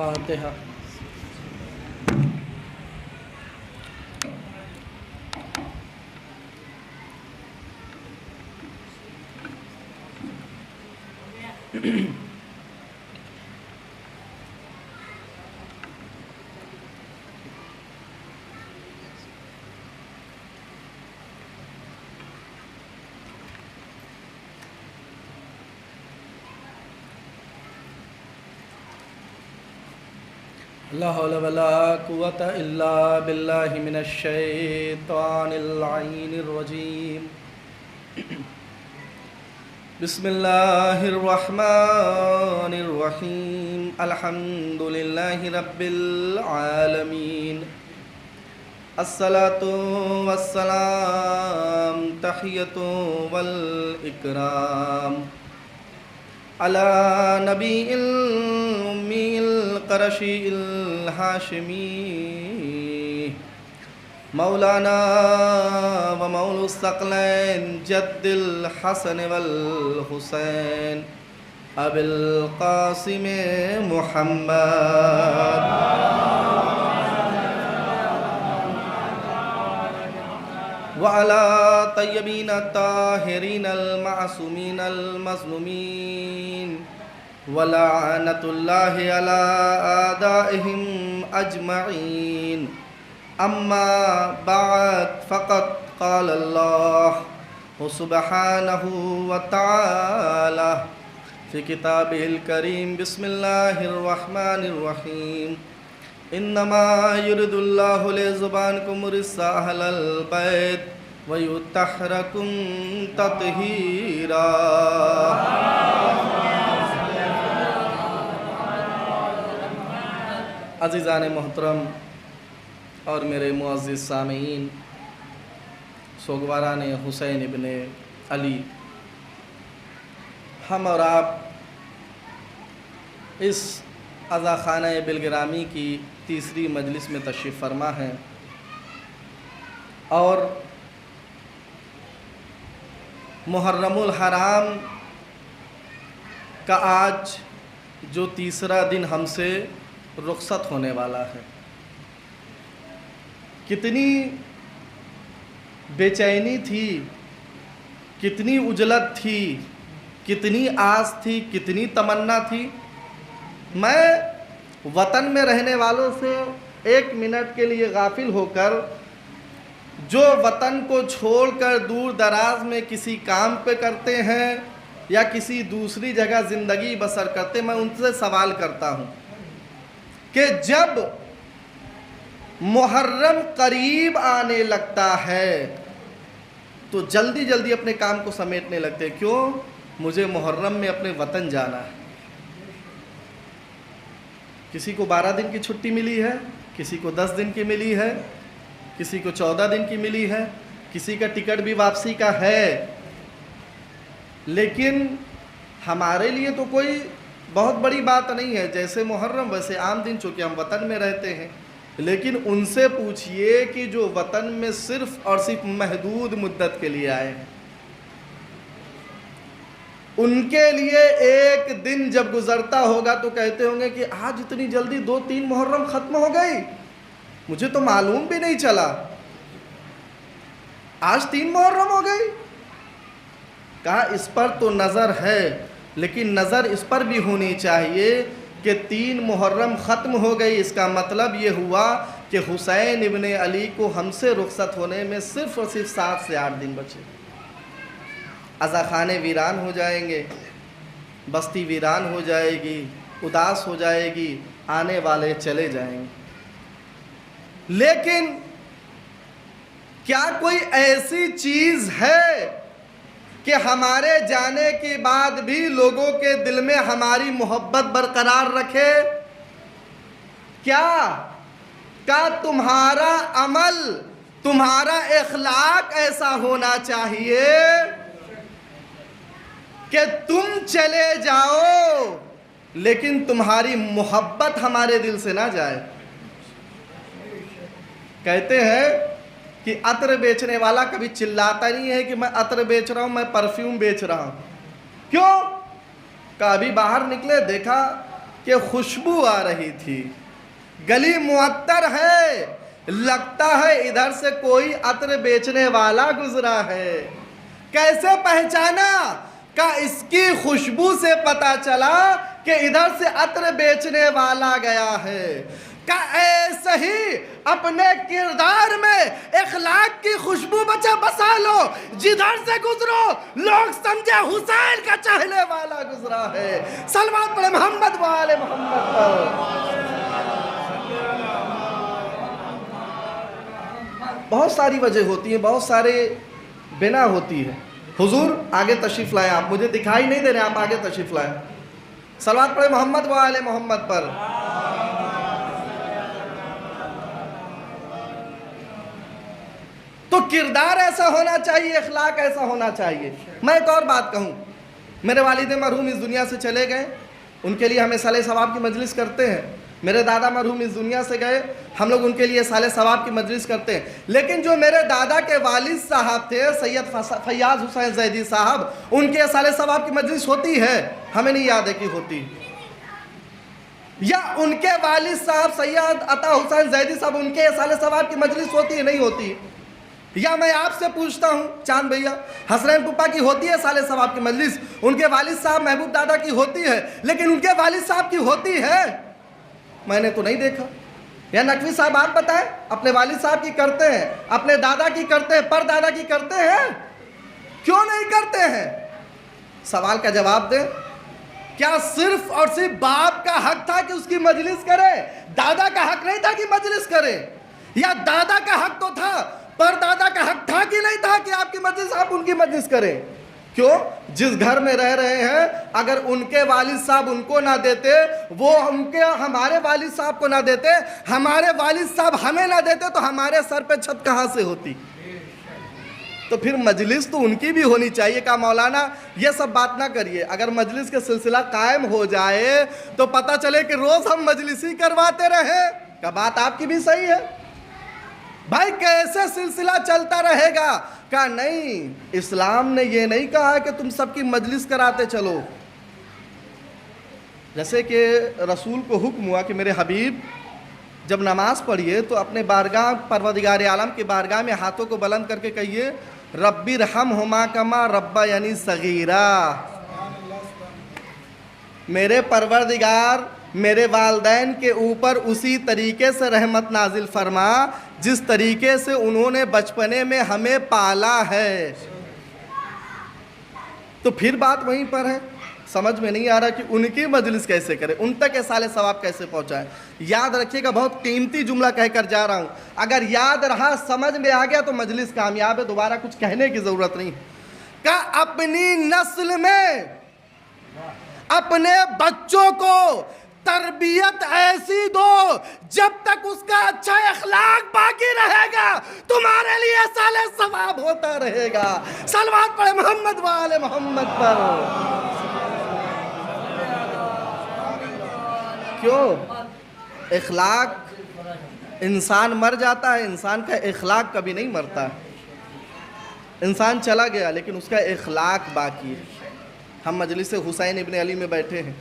فاتحہ۔ لا حول ولا قوة إلا بالله من الشيطان اللعين الرجيم۔ بسم الله الرحمن الرحيم۔ الحمد لله رب العالمين، الصلاة والسلام تحية والإكرام على نبي الأمي القرشي الهاشمي مولانا ومولى الثقلين جد الحسن والحسين أبي القاسم محمد وعلى طيبين الطاهرين المعصومين المظلومين ولعنة الله على أعدائهم أجمعين۔ أما بعد، فقد قال الله سبحانه وتعالى في كتابه الكريم: بسم الله الرحمن الرحيم، إنما يريد الله ليذهب عنكم الرجس أهل البيت ويطهركم تطهيرا۔ عزیزان محترم اور میرے معزز سامعین، سوگواران حسین ابن علی، ہم اور آپ اس عزاخانہ بلگرامی کی تیسری مجلس میں تشریف فرما ہیں، اور محرم الحرام کا آج جو تیسرا دن ہم سے رخصت ہونے والا ہے، کتنی بے چینی تھی، کتنی عجلت تھی، کتنی آس تھی، کتنی تمنا تھی۔ میں وطن میں رہنے والوں سے ایک منٹ کے لیے غافل ہو کر، جو وطن کو چھوڑ کر دور دراز میں کسی کام پہ کرتے ہیں یا کسی دوسری جگہ زندگی بسر کرتے ہیں، میں ان سے سوال کرتا ہوں کہ جب محرم قریب آنے لگتا ہے تو جلدی جلدی اپنے کام کو سمیٹنے لگتے ہیں۔ کیوں؟ مجھے محرم میں اپنے وطن جانا ہے۔ کسی کو 12 دن کی چھٹی ملی ہے، کسی کو 10 دن کی ملی ہے، کسی کو 14 دن کی ملی ہے، کسی کا ٹکٹ بھی واپسی کا ہے، لیکن ہمارے لیے تو کوئی بہت بڑی بات نہیں ہے۔ جیسے محرم ویسے عام دن، چونکہ ہم وطن میں رہتے ہیں، لیکن ان سے پوچھئے کہ جو وطن میں صرف اور صرف محدود مدت کے لیے آئے ہیں، ان کے لیے ایک دن جب گزرتا ہوگا تو کہتے ہوں گے کہ آج اتنی جلدی 2-3 محرم ختم ہو گئی، مجھے تو معلوم بھی نہیں چلا، آج 3 محرم ہو گئی۔ کہا اس پر تو نظر ہے، لیکن نظر اس پر بھی ہونی چاہیے کہ 3 محرم ختم ہو گئی، اس کا مطلب یہ ہوا کہ حسین ابن علی کو ہم سے رخصت ہونے میں صرف اور صرف 7 سے 8 دن بچے۔ عزاخانے ویران ہو جائیں گے، بستی ویران ہو جائے گی، اداس ہو جائے گی، آنے والے چلے جائیں گے۔ لیکن کیا کوئی ایسی چیز ہے کہ ہمارے جانے کے بعد بھی لوگوں کے دل میں ہماری محبت برقرار رکھے؟ کیا تمہارا عمل، تمہارا اخلاق ایسا ہونا چاہیے کہ تم چلے جاؤ لیکن تمہاری محبت ہمارے دل سے نہ جائے؟ کہتے ہیں کہ عطر بیچنے والا کبھی چلاتا نہیں ہے کہ میں عطر بیچ رہا ہوں، میں پرفیوم بیچ رہا ہوں۔ کیوں؟ کبھی باہر نکلے دیکھا کہ خوشبو آ رہی تھی، گلی معطر ہے، لگتا ہے ادھر سے کوئی عطر بیچنے والا گزرا ہے۔ کیسے پہچانا؟ کہ اس کی خوشبو سے پتا چلا کہ ادھر سے عطر بیچنے والا گیا ہے۔ کہ ایسے ہی اپنے کردار میں اخلاق کی خوشبو بسا لو، جدھر سے گزرو لوگ سمجھے حسین کا چہلے والا گزرا ہے۔ صلوات پڑھے محمد و آل محمد پر۔ بہت ساری وجہ ہوتی ہیں، بہت سارے بنا ہوتی ہے۔ حضور آگے تشریف لائیں، آپ مجھے دکھائی نہیں دے رہے، آپ آگے تشریف لائیں۔ صلوات پڑھے محمد و آل محمد پر۔ تو کردار ایسا ہونا چاہیے، اخلاق ایسا ہونا چاہیے۔ میں ایک اور بات کہوں، میرے والد مرحوم اس دنیا سے چلے گئے، ان کے لیے ہمیں صالح ثواب کی مجلس کرتے ہیں۔ میرے دادا مرحوم اس دنیا سے گئے، ہم لوگ ان کے لیے صالح ثواب کی مجلس کرتے ہیں۔ لیکن جو میرے دادا کے والد صاحب تھے سید فیاض حسین زیدی صاحب، ان کے صالح ثواب کی مجلس ہوتی ہے؟ ہمیں نہیں یاد ہے کہ ہوتی۔ یا ان کے والد صاحب سید عطا حسین زیدی صاحب، ان کے صالح ثواب کی مجلس ہوتی ہے؟ نہیں ہوتی۔ یا میں آپ سے پوچھتا ہوں چاند بھیا، حسنین پپا کی ہوتی ہے صالح ثواب کی مجلس؟ ان کے والد صاحب محبوب دادا کی ہوتی ہے، لیکن ان کے والد صاحب کی ہوتی ہے؟ میں نے تو نہیں دیکھا۔ یا نقوی صاحب آپ بتائیں، اپنے والد صاحب کی کرتے ہیں، اپنے دادا کی کرتے ہیں، پر دادا کی کرتے ہیں؟ کیوں نہیں کرتے ہیں؟ سوال کا جواب دیں۔ کیا صرف اور صرف باپ کا حق تھا کہ اس کی مجلس کرے؟ دادا کا حق نہیں تھا کہ مجلس کرے؟ یا دادا کا حق تو تھا، پر دادا کا حق تھا کہ نہیں تھا کہ آپ کی مجلس، آپ ان کی مجلس کریں؟ کیوں؟ جس گھر میں رہ رہے ہیں، اگر ان کے والد صاحب ان کو نہ دیتے، وہ ہمارے والد صاحب کو نہ دیتے، ہمارے والد صاحب ہمیں نہ دیتے، تو ہمارے سر پہ چھت کہاں سے ہوتی؟ تو پھر مجلس تو ان کی بھی ہونی چاہیے۔ کہا مولانا یہ سب بات نہ کریے، اگر مجلس کے سلسلہ قائم ہو جائے تو پتہ چلے کہ روز ہم مجلس ہی کرواتے رہے۔ کہا بات آپ کی بھی صحیح ہے بھائی، کیسے سلسلہ چلتا رہے گا؟ کہا نہیں، اسلام نے یہ نہیں کہا کہ تم سب کی مجلس کراتے چلو۔ جیسے کہ رسول کو حکم ہوا کہ میرے حبیب جب نماز پڑھیے تو اپنے بارگاہ پروردگار عالم کی بارگاہ میں ہاتھوں کو بلند کر کے کہیے ربی ارحمہما کما ربیانی صغیرا۔ میرے پروردگار میرے والدین کے اوپر اسی طریقے سے رحمت نازل فرما جس طریقے سے انہوں نے بچپنے میں ہمیں پالا ہے۔ تو پھر بات وہیں پر ہے، سمجھ میں نہیں آ رہا کہ ان کی مجلس کیسے کرے، ان تک صالح ثواب کیسے پہنچائے۔ یاد رکھیے گا، بہت قیمتی جملہ کہہ کر جا رہا ہوں، اگر یاد رہا سمجھ میں آ گیا تو مجلس کامیاب ہے، دوبارہ کچھ کہنے کی ضرورت نہیں۔ کہ اپنی نسل میں اپنے بچوں کو تربیت ایسی دو جب تک اس کا اچھا اخلاق باقی رہے گا تمہارے لیے صالح ثواب ہوتا رہے گا۔ صلوات پڑھے محمد و آل محمد پر۔ کیوں؟ اخلاق، انسان مر جاتا ہے، انسان کا اخلاق کبھی نہیں مرتا۔ انسان چلا گیا لیکن اس کا اخلاق باقی ہے۔ ہم مجلس حسین ابن علی میں بیٹھے ہیں۔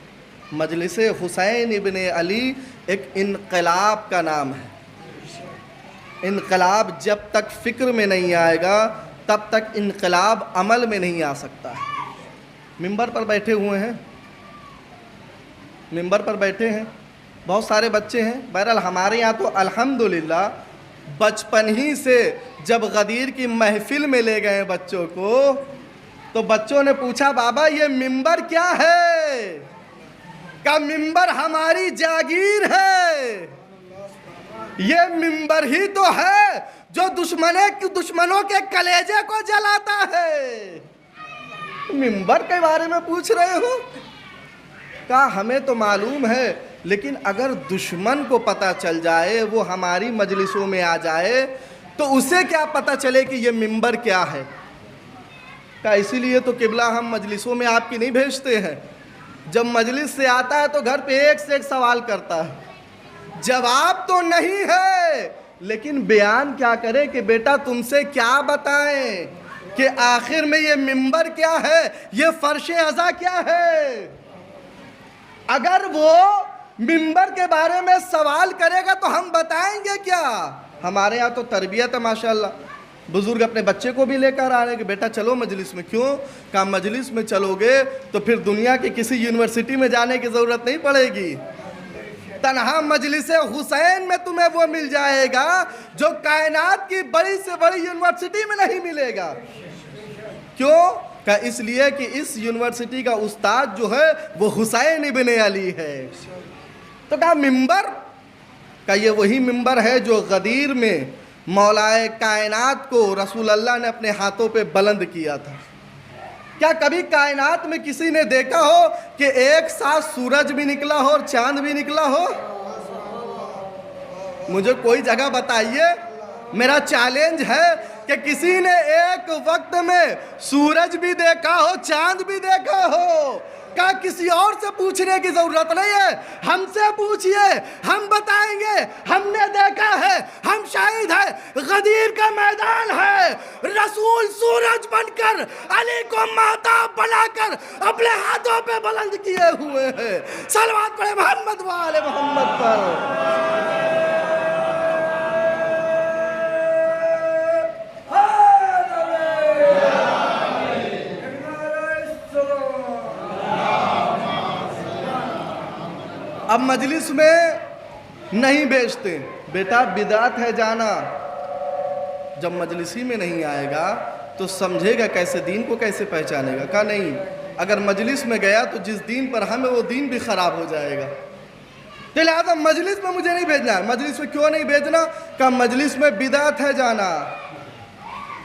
مجلس حسین ابن علی ایک انقلاب کا نام ہے۔ انقلاب جب تک فکر میں نہیں آئے گا تب تک انقلاب عمل میں نہیں آ سکتا۔ ممبر پر بیٹھے ہوئے ہیں، ممبر پر بیٹھے ہیں، بہت سارے بچے ہیں۔ بہرحال ہمارے یہاں تو الحمدللہ بچپن ہی سے جب غدیر کی محفل میں لے گئے بچوں کو تو بچوں نے پوچھا بابا یہ ممبر کیا ہے؟ کہ ممبر ہماری جاگیر ہے، یہ ممبر ہی تو ہے جو دشمنوں کے کلیجے کو جلاتا ہے۔ ممبر کے بارے میں پوچھ رہے ہو؟ کہا ہمیں تو معلوم ہے لیکن اگر دشمن کو پتہ چل جائے، وہ ہماری مجلسوں میں آ جائے تو اسے کیا پتہ چلے کہ یہ ممبر کیا ہے؟ کہا اسی لیے تو قبلہ ہم مجلسوں میں آپ کی نہیں بھیجتے ہیں۔ جب مجلس سے آتا ہے تو گھر پہ ایک سے ایک سوال کرتا ہے، جواب تو نہیں ہے لیکن بیان کیا کرے کہ بیٹا تم سے کیا بتائیں کہ آخر میں یہ ممبر کیا ہے، یہ فرش عزا کیا ہے۔ اگر وہ منبر کے بارے میں سوال کرے گا تو ہم بتائیں گے کیا؟ ہمارے یہاں تو تربیت ہے ماشاءاللہ، بزرگ اپنے بچے کو بھی لے کر آ رہے ہیں کہ بیٹا چلو مجلس میں۔ کیوں؟ کہ مجلس میں چلو گے تو پھر دنیا کی کسی یونیورسٹی میں جانے کی ضرورت نہیں پڑے گی، تنہا مجلس حسین میں تمہیں وہ مل جائے گا جو کائنات کی بڑی سے بڑی یونیورسٹی میں نہیں ملے گا۔ کیوں؟ کہ اس لیے کہ اس یونیورسٹی کا استاد جو ہے وہ حسین ابن علی ہے۔ تو کہا منبر کا یہ وہی منبر ہے جو غدیر میں مولائے کائنات کو رسول اللہ نے اپنے ہاتھوں پہ بلند کیا تھا۔ کیا کبھی کائنات میں کسی نے دیکھا ہو کہ ایک ساتھ سورج بھی نکلا ہو اور چاند بھی نکلا ہو؟ مجھے کوئی جگہ بتائیے، میرا چیلنج ہے کہ کسی نے ایک وقت میں سورج بھی دیکھا ہو چاند بھی دیکھا ہو۔ کیا کسی اور سے پوچھنے کی ضرورت نہیں ہے، ہم سے پوچھئے، ہم بتائیں گے، ہم نے دیکھا ہے، ہم شاہد ہیں۔ غدیر کا میدان ہے، رسول سورج بن کر علی کو مہتاب بنا کر اپنے ہاتھوں پہ بلند کیے ہوئے ہیں۔ صلوات پڑھیں محمد و آل محمد پر۔ اب مجلس میں نہیں بیچتے، بیٹا بدعت ہے جانا۔ جب مجلسی میں نہیں آئے گا تو سمجھے گا کیسے، دین کو کیسے پہچانے گا؟ کہا نہیں، اگر مجلس میں گیا تو جس دین پر ہمیں وہ دین بھی خراب ہو جائے گا، تو لہذا مجلس میں مجھے نہیں بھیجنا ہے۔ مجلس میں کیوں نہیں بھیجنا؟ کہ مجلس میں بدعت ہے جانا۔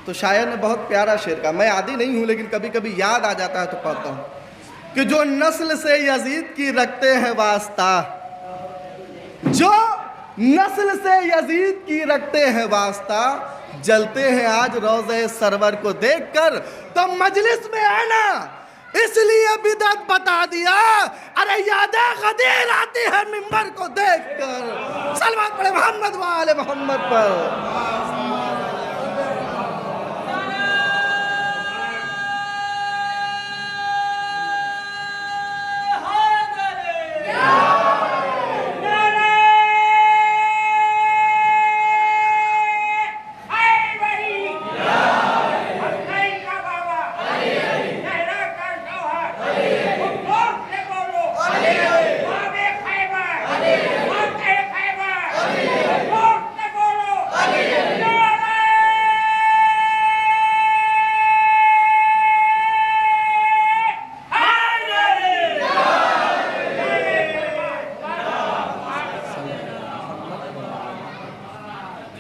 تو شاعر نے بہت پیارا شعر کہا، میں عادی نہیں ہوں لیکن کبھی کبھی یاد آ جاتا ہے تو پڑھتا ہوں کہ جو نسل سے یزید کی رکھتے ہیں واسطہ، جو نسل سے یزید کی رکھتے ہیں واسطہ، جلتے ہیں آج روضہ سرور کو دیکھ کر۔ تو مجلس میں آنا اس لیے بدعت بتا دیا، ارے یادیں غدیر آتی ہے منبر کو دیکھ کر۔ صلوات پڑھیں محمد و آل محمد پر۔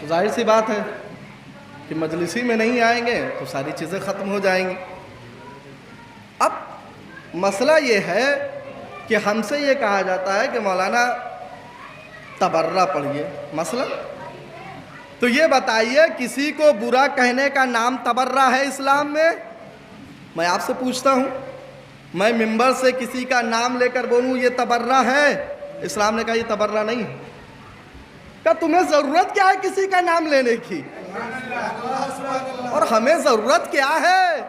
ظاہر سی بات ہے کہ مجلسی میں نہیں آئیں گے تو ساری چیزیں ختم ہو جائیں گی۔ اب مسئلہ یہ ہے کہ ہم سے یہ کہا جاتا ہے کہ مولانا تبرہ پڑھیے مثلا، تو یہ بتائیے کسی کو برا کہنے کا نام تبرہ ہے اسلام میں؟ میں آپ سے پوچھتا ہوں، میں منبر سے کسی کا نام لے کر بولوں یہ تبرہ ہے؟ اسلام نے کہا یہ تبرہ نہیں ہے۔ کہ تمہیں ضرورت کیا ہے کسی کا نام لینے کی؟ اور ہمیں ضرورت کیا ہے؟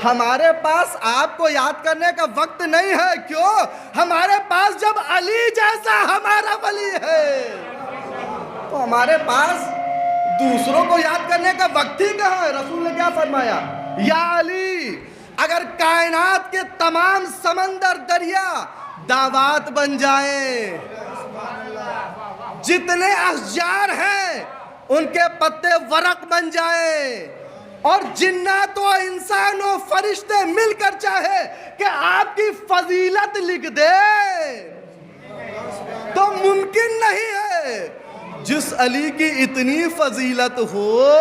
ہمارے پاس آپ کو یاد کرنے کا وقت نہیں ہے۔ کیوں؟ ہمارے پاس جب علی جیسا ہمارا ولی ہے تو ہمارے پاس دوسروں کو یاد کرنے کا وقت ہی کہاں ہے؟ رسول نے کیا فرمایا؟ یا علی، اگر کائنات کے تمام سمندر دریا دعوات بن جائیں، جتنے اشجار ہیں ان کے پتے ورق بن جائیں، اور جنات و انسان و فرشتے مل کر چاہے کہ آپ کی فضیلت لکھ دے تو ممکن نہیں ہے۔ جس علی کی اتنی فضیلت ہو،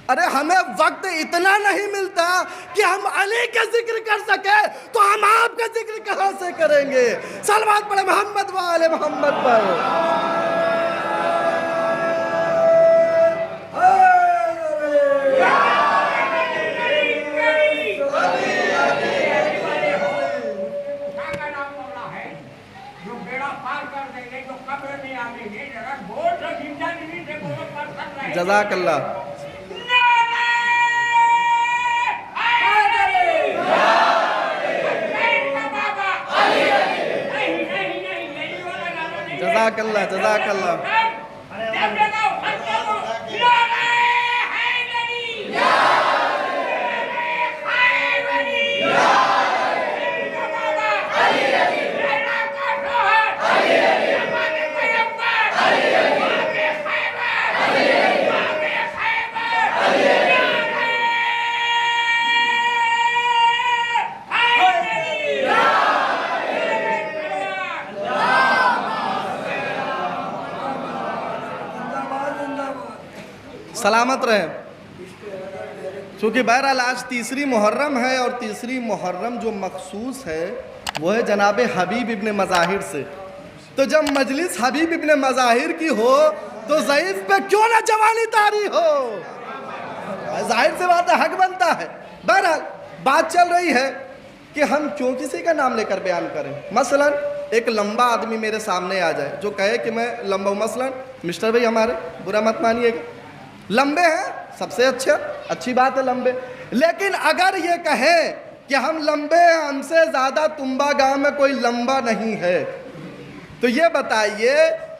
ارے ہمیں وقت اتنا نہیں ملتا کہ ہم علی کا ذکر کر سکے تو ہم آپ کا ذکر کہاں سے کریں گے؟ صلوات پڑھیں محمد و آل محمد پر۔ جزاک اللہ۔ جزاک اللہ جزاک اللہ. سلامت رہیں. چونکہ بہرحال آج تیسری محرم ہے اور تیسری محرم جو مخصوص ہے وہ ہے جناب حبیب ابن مظاہر سے. تو جب مجلس حبیب ابن مظاہر کی ہو تو ضعیف پہ کیوں نہ جوانی طاری ہو؟ ظاہر سے بات ہے، حق بنتا ہے. بہرحال بات چل رہی ہے کہ ہم کیوں کسی کا نام لے کر بیان کریں. مثلا ایک لمبا آدمی میرے سامنے آ جائے جو کہے کہ میں لمبا ہوں. مثلا مسٹر بھائی ہمارے برا مت مانیے گا، لمبے ہیں سب سے اچھی بات ہے لمبے. لیکن اگر یہ کہیں کہ ہم لمبے ہیں، ہم سے زیادہ تنبا گاؤں میں کوئی لمبا نہیں ہے، تو یہ بتائیے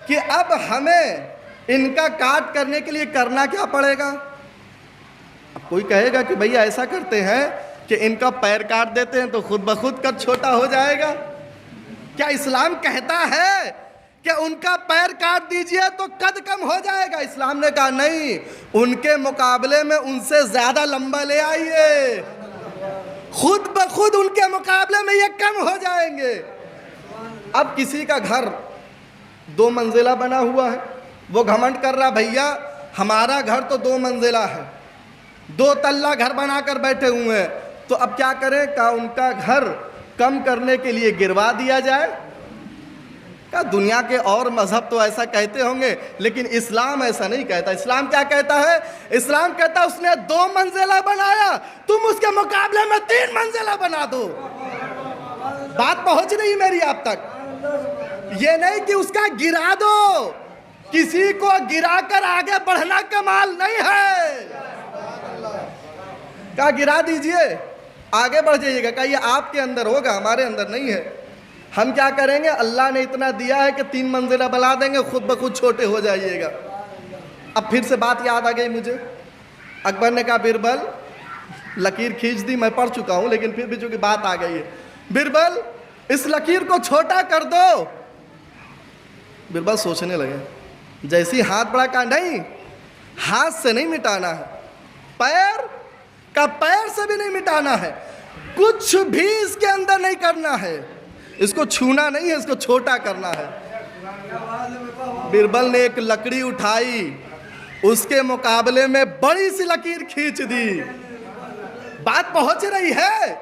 کہ اب ہمیں ان کا کاٹ کرنے کے لیے کرنا کیا پڑے گا؟ اب کوئی کہے گا کہ بھئی ایسا کرتے ہیں کہ ان کا پیر کاٹ دیتے ہیں تو خود بخود قد چھوٹا ہو جائے گا. کیا اسلام کہتا ہے کہ ان کا پیر کاٹ دیجئے تو قد کم ہو جائے گا؟ اسلام نے کہا نہیں، ان کے مقابلے میں ان سے زیادہ لمبا لے آئیے، خود بخود ان کے مقابلے میں یہ کم ہو جائیں گے. اب کسی کا گھر 2 منزلہ بنا ہوا ہے، وہ گھمنڈ کر رہا بھیا ہمارا گھر تو 2 منزلہ ہے، 2 تلہ گھر بنا کر بیٹھے ہوئے ہیں. تو اب کیا کریں؟ کہا ان کا گھر کم کرنے کے لیے گروا دیا جائے. کہا دنیا کے اور مذہب تو ایسا کہتے ہوں گے لیکن اسلام ایسا نہیں کہتا. اسلام کیا کہتا ہے؟ اسلام کہتا ہے اس نے 2 منزلہ بنایا، تم اس کے مقابلے میں 3 منزلہ بنا دو. بات پہنچ رہی میری آپ تک؟ یہ نہیں کہ اس کا گرا دو، کسی کو گرا کر آگے بڑھنا کمال نہیں ہے. کہا گرا دیجئے آگے بڑھ جائیے گا. کہا یہ آپ کے اندر ہوگا، ہمارے اندر نہیں ہے. ہم کیا کریں گے؟ اللہ نے اتنا دیا ہے کہ 3 منزلہ بنا دیں گے، خود بخود چھوٹے ہو جائیے گا. اب پھر سے بات یاد آ گئی مجھے. اکبر نے کہا بربل، لکیر کھینچ دی، میں پڑھ چکا ہوں لیکن پھر بھی چونکہ بات آ گئی ہے، بربل اس لکیر کو چھوٹا کر دو. بربل سوچنے لگے، جیسی ہاتھ بڑھا. کہا نہیں، ہاتھ سے نہیں مٹانا ہے، پیر کا پیر سے بھی نہیں مٹانا ہے، کچھ بھی اس کے اندر نہیں کرنا ہے، اس کو چھونا نہیں ہے، اس کو چھوٹا کرنا ہے. بربل نے ایک لکڑی اٹھائی، اس کے مقابلے میں بڑی سی لکیر کھینچ دی. بات پہنچ رہی ہے؟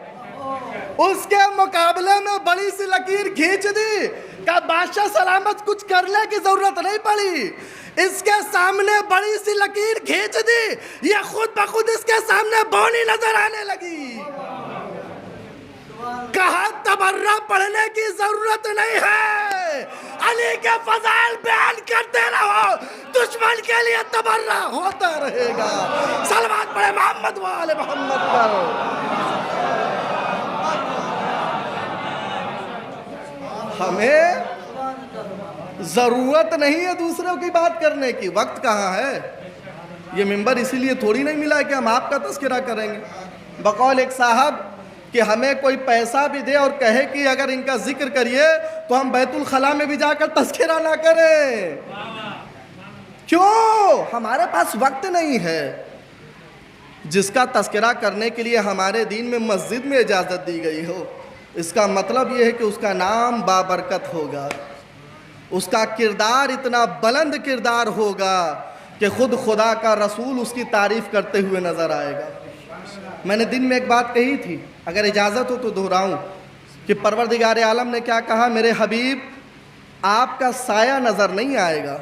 اس کے مقابلے میں بڑی سی لکیر کھینچ دی. کہا بادشاہ سلامت کچھ کرنے کی ضرورت نہیں پڑی، اس کے سامنے بڑی سی لکیر کھینچ دی، یہ خود بخود اس کے سامنے بونی نظر آنے لگی. کہا تبرہ پڑھنے کی ضرورت نہیں ہے، علی کے فضائل بیان کرتے رہو، دشمن کے لیے تبرہ ہوتا رہے گا. صلوات پڑھے محمد و آل محمد پر. ہمیں ضرورت نہیں ہے دوسروں کی بات کرنے کی. وقت کہاں ہے؟ یہ منبر اسی لیے تھوڑی نہیں ملا ہے کہ ہم آپ کا تذکرہ کریں گے. بقول ایک صاحب کہ ہمیں کوئی پیسہ بھی دے اور کہے کہ اگر ان کا ذکر کریے تو ہم بیت الخلاء میں بھی جا کر تذکرہ نہ کریں. کیوں؟ ہمارے پاس وقت نہیں ہے. جس کا تذکرہ کرنے کے لیے ہمارے دین میں مسجد میں اجازت دی گئی ہو، اس کا مطلب یہ ہے کہ اس کا نام بابرکت ہوگا، اس کا کردار اتنا بلند کردار ہوگا کہ خود خدا کا رسول اس کی تعریف کرتے ہوئے نظر آئے گا. میں نے دن میں ایک بات کہی تھی، اگر اجازت ہو تو دہراؤں کہ پروردگار عالم نے کیا کہا؟ میرے حبیب آپ کا سایہ نظر نہیں آئے گا.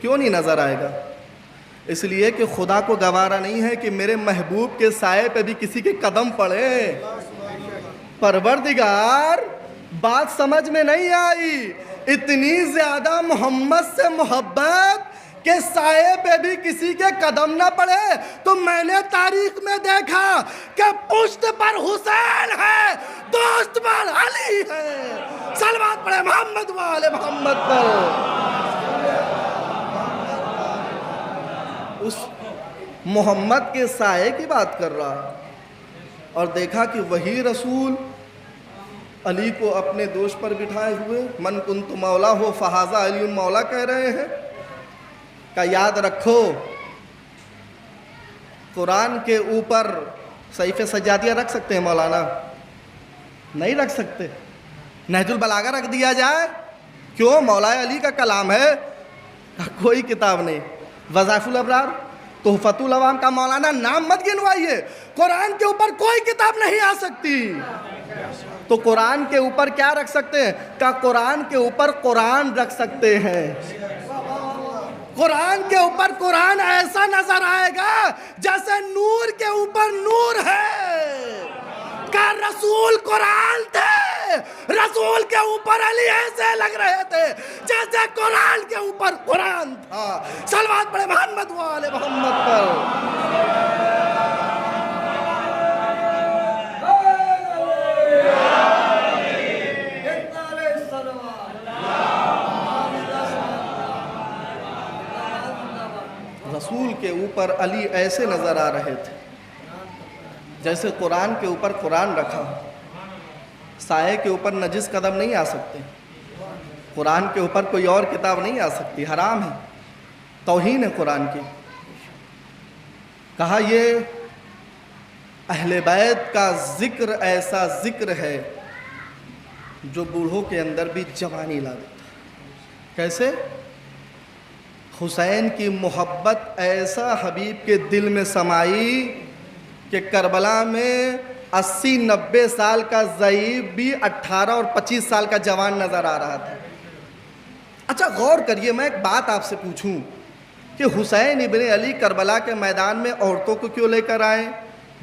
کیوں نہیں نظر آئے گا؟ اس لیے کہ خدا کو گوارا نہیں ہے کہ میرے محبوب کے سائے پہ بھی کسی کے قدم پڑے. پروردگار بات سمجھ میں نہیں آئی، اتنی زیادہ محمد سے محبت کہ سائے پہ بھی کسی کے قدم نہ پڑے، تو میں نے تاریخ میں دیکھا کہ پشت پر حسین ہے، دوست پر علی ہے۔ صلوات پڑھے محمد و آل محمد پر۔ اس محمد کے سائے کی بات کر رہا ہے، اور دیکھا کہ وہی رسول علی کو اپنے دوش پر بٹھائے ہوئے من کنت مولا ہو فہذا علی مولا کہہ رہے ہیں۔ کہ یاد رکھو قرآن کے اوپر صحیفے سجادیہ رکھ سکتے ہیں مولانا؟ نہیں رکھ سکتے۔ نہج البلاغہ رکھ دیا جائے؟ کیوں؟ مولا علی کا کلام ہے، کوئی کتاب نہیں۔ وظائف الابرار، تحفۃ العوام کا مولانا نام مت گنوائیے، قرآن کے اوپر کوئی کتاب نہیں آ سکتی۔ تو قرآن کے اوپر کیا رکھ سکتے ہیں؟ کہ قرآن کے اوپر قرآن رکھ سکتے ہیں۔ قرآن کے اوپر قرآن ایسا نظر آئے گا جیسے نور کے اوپر نور ہے۔ کہ رسول قرآن تھے، رسول کے اوپر علی ایسے لگ رہے تھے جیسے قرآن کے اوپر قرآن تھا۔ صلوات پڑھے محمد و آل محمد پر۔ رسول کے اوپر علی ایسے نظر آ رہے تھے جیسے قرآن کے اوپر قرآن رکھا۔ سائے کے اوپر نجس قدم نہیں آ سکتے، قرآن کے اوپر کوئی اور کتاب نہیں آ سکتی، حرام ہے، توہین ہے قرآن کی۔ کہا یہ اہل بیت کا ذکر ایسا ذکر ہے جو بوڑھوں کے اندر بھی جوانی لا دیتا۔ کیسے؟ حسین کی محبت ایسا حبیب کے دل میں سمائی کہ کربلا میں 80-90 سال کا ضعیف بھی 18 اور 25 سال کا جوان نظر آ رہا تھا۔ اچھا غور کریے، میں ایک بات آپ سے پوچھوں کہ حسین ابن علی کربلا کے میدان میں عورتوں کو کیوں لے کر آئے،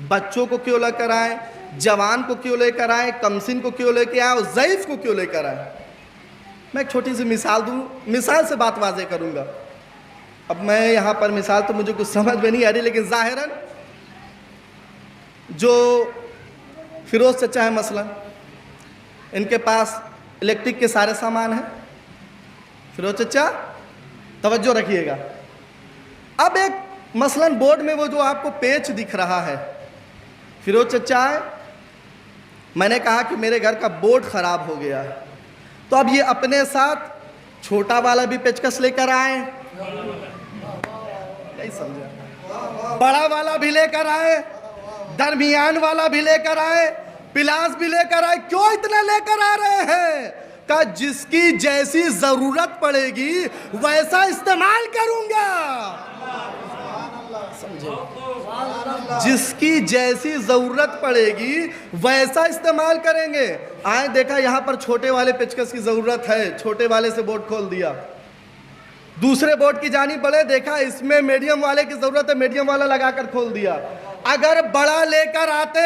بچوں کو کیوں لے کر آئے، جوان کو کیوں لے کر آئے، کمسن کو کیوں لے کے آئے، اور ضعیف کو کیوں لے کر آئے؟ میں ایک چھوٹی سی مثال دوں، مثال سے بات واضح کروں گا۔ اب میں یہاں پر مثال تو مجھے کچھ سمجھ میں نہیں آ رہی، لیکن ظاہراً جو فیروز چچا ہے مثلا، ان کے پاس الیکٹرک کے سارے سامان ہیں۔ فیروز چچا توجہ رکھیے گا، اب ایک مثلا بورڈ میں وہ جو آپ کو پیچ دکھ رہا ہے، فیروز چچا ہے، میں نے کہا کہ میرے گھر کا بورڈ خراب ہو گیا ہے، تو اب یہ اپنے ساتھ چھوٹا والا بھی پیچکس لے کر آئے، نہیں سمجھا، بڑا والا بھی لے کر آئے، درمیان والا بھی لے کر آئے، پلاس بھی لے کر آئے۔ کیوں اتنا لے کر آ رہے ہیں؟ کہ جس کی جیسی ضرورت پڑے گی ویسا استعمال کروں گا۔ سمجھے؟ جس کی جیسی ضرورت پڑے گی ویسا استعمال کریں گے۔ آئیں دیکھا یہاں پر چھوٹے والے پیچکس کی ضرورت ہے، چھوٹے والے سے بورڈ کھول دیا۔ دوسرے بورڈ کی جانب بڑھے، دیکھا اس میں میڈیم والے کی ضرورت ہے، میڈیم والا لگا کر کھول دیا۔ اگر بڑا لے کر آتے